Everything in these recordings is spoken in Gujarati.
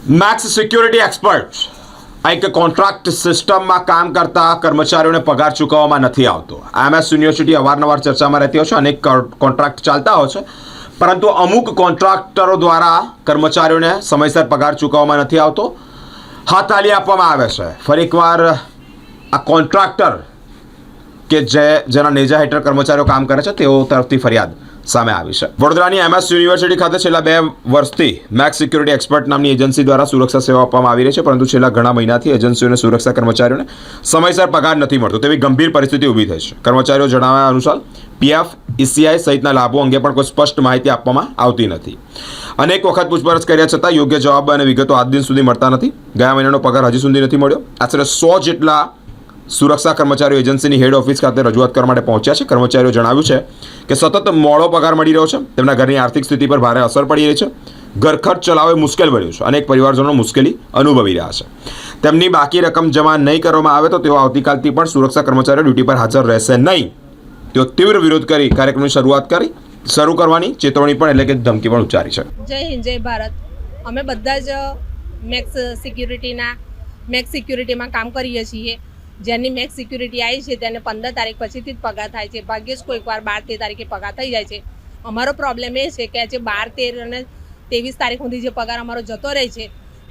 મેક્સ સિક્યુરિટી એક્સપર્ટ એક કોન્ટ્રાક્ટ સિસ્ટમમાં કામ કરતા કર્મચારીઓને પગાર ચૂકવવામાં નથી આવતો. MS યુનિવર્સિટી અવારનવાર ચર્ચામાં રહેતી હોય છે. અનેક કોન્ટ્રાક્ટ ચાલતા હોય છે, પરંતુ અમુક કોન્ટ્રાક્ટરો દ્વારા કર્મચારીઓને સમયસર પગાર ચૂકવવામાં નથી આવતો. હાથતાળી આપવામાં આવે છે. ફરી એકવાર આ કોન્ટ્રાક્ટર કે જેના નેજા હેઠળ કર્મચારીઓ કામ કરે છે તેઓ તરફથી ફરિયાદ સામે આવી છે. વડોદરાની MS યુનિવર્સિટી ખાતે છેલ્લા 2 વર્ષથી મેક્સ સિક્યુરિટી એક્સપર્ટ નામની એજન્સી દ્વારા સુરક્ષા સેવા આપવામાં આવી રહી છે, પરંતુ છેલ્લા ઘણા મહિનાથી એજન્સીઓને સુરક્ષા કર્મચારીઓને સમયસર પગાર નથી મળતો તેવી ગંભીર પરિસ્થિતિ ઊભી થઈ છે. કર્મચારીઓ જણાવ્યા અનુસાર PF, ECI સહિતના લાભો અંગે પણ કોઈ સ્પષ્ટ માહિતી આપવામાં આવતી નથી. અનેક વખત પૂછપરછ કર્યા છતાં યોગ્ય જવાબ અને વિગતો આજ દિન સુધી મળતા નથી. ગયા મહિનાનો પગાર હજી સુધી નથી મળ્યો. આશરે 100 જેટલા સુરક્ષા કર્મચારીઓ એજન્સીની હેડ ઓફિસ ખાતે રજૂઆત કરવા માટે પહોંચ્યા છે. કર્મચારીઓ જણાવ્યું છે કે સતત મોડો પગાર મળી રહ્યો છે. તેમના ઘરની આર્થિક સ્થિતિ પર ભારે અસર પડી રહી છે. ઘર ખર્ચ ચલાવવું મુશ્કેલ બન્યું છે. અનેક પરિવારજનો મુશ્કેલી અનુભવી રહ્યા છે. તેમની બાકી રકમ જમા નહીં કરવામાં આવે તો તેઓ આવતીકાલથી પણ સુરક્ષા કર્મચારીઓ ડ્યુટી પર હાજર રહેશે નહીં. તેઓ તીવ્ર વિરોધ કરી કાર્યક્રમની શરૂ કરવાની ચેતવણી પણ એટલે કે ધમકી પણ ઉચ્ચારી છે. જય હિન્દ, જય ભારત. અમે બધા જ મેક્સ સિક્યુરિટીમાં કામ કરીએ છીએ. જેની મેક્સ સિક્યુરિટી આવી છે તેને 15 તારીખ પછીથી જ પગાર થાય છે. ભાગ્યે જ કોઈક વાર 12-13 તારીખે પગાર થઈ જાય છે. અમારો પ્રોબ્લેમ એ છે કે આજે 12, 13 અને 23 તારીખ સુધી જે પગાર અમારો જતો રહે છે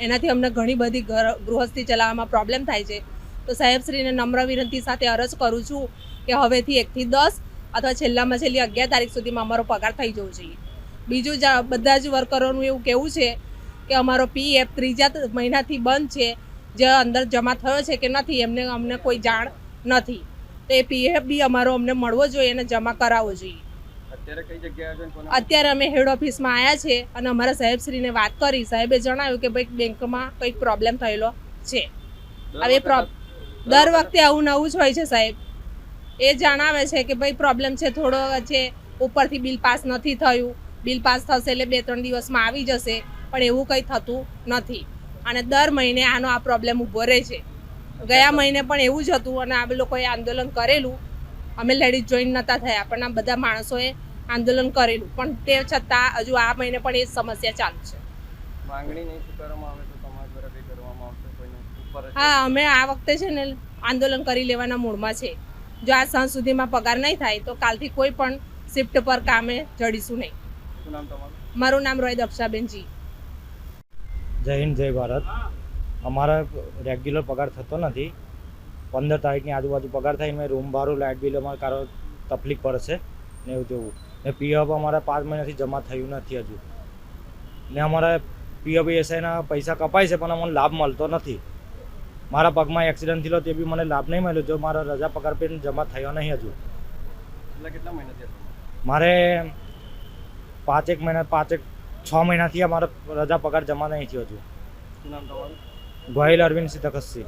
એનાથી અમને ઘણી બધી ગૃહસ્થી ચલાવવામાં પ્રોબ્લેમ થાય છે. તો સાહેબશ્રીને નમ્ર વિનંતી સાથે અરજ કરું છું કે હવેથી 1 થી 10 અથવા છેલ્લામાં છેલ્લી 11 તારીખ સુધીમાં અમારો પગાર થઈ જવો જોઈએ. બીજું બધા જ વર્કરોનું એવું કહેવું છે કે અમારો PF 3જા મહિનાથી બંધ છે. જે અંદર જમા થયો છે કે નથી અમને કોઈ જાણ નથી. તો એ PF બી અમારો અમને મળવો જોઈએ અને જમા કરાવવો જોઈએ. અત્યારે અમે હેડ ઓફિસમાં આવ્યા છે અને અમારા સાહેબશ્રીને વાત કરી. સાહેબે જણાવ્યું કે ભાઈ બેંકમાં કંઈક પ્રોબ્લેમ થયેલો છે. હવે દર વખતે આવું નવું જ હોય છે સાહેબ. એ જણાવે છે કે ભાઈ પ્રોબ્લેમ છે, થોડો છે, ઉપરથી બિલ પાસ નથી થયું. બિલ પાસ થશે એટલે 2-3 દિવસમાં આવી જશે, પણ એવું કંઈ થતું નથી. અને દર મહિને આનો આ પ્રોબ્લેમ ઊભો રહે છે. ગયા મહિને પણ એવું જ હતું અને આ લોકોએ આંદોલન કરેલું. અમે લેડીઝ જોઈન નહોતા થયા, પણ આ બધા માણસોએ આંદોલન કરેલું, પણ તે છતાં હજુ આ મહિને પણ એ સમસ્યા ચાલુ છે. હા, અમે આ વખતે છે ને આંદોલન કરી લેવાના મૂડમાં છે. જો આ સાંજ સુધીમાં પગાર નહીં થાય તો કાલથી કોઈ પણ શિફ્ટ પર કામે જડીશું નહીં. મારું નામ રોય દક્ષાબેનજી. જય હિન્દ, જય ભારત. અમારા રેગ્યુલર પગાર થતો નથી. 15 તારીખની આજુબાજુ પગાર થાય. મેં રૂમ ભાડું, લાઇટ બિલ અમારે કારણ તકલીફ પડશે ને એવું તેવું. ને PF અમારા 5 મહિનાથી જમા થયું નથી હજુ. ને અમારા PF ESIના પૈસા કપાય છે પણ અમને લાભ મળતો નથી. મારા પગમાં એક્સિડન્ટ થયેલો તે બી મને લાભ નહીં મળ્યો. જો મારા રજા પગાર પણ જમા થયો નહીં હજુ. કેટલા મહિનાથી મારે 6 મહિનાથી અમારા રજા પગાર જમા નહીં થયો હજુ. શું નામ તમારું? ગોહિલ અરવિંદ સિદ્ધકસી.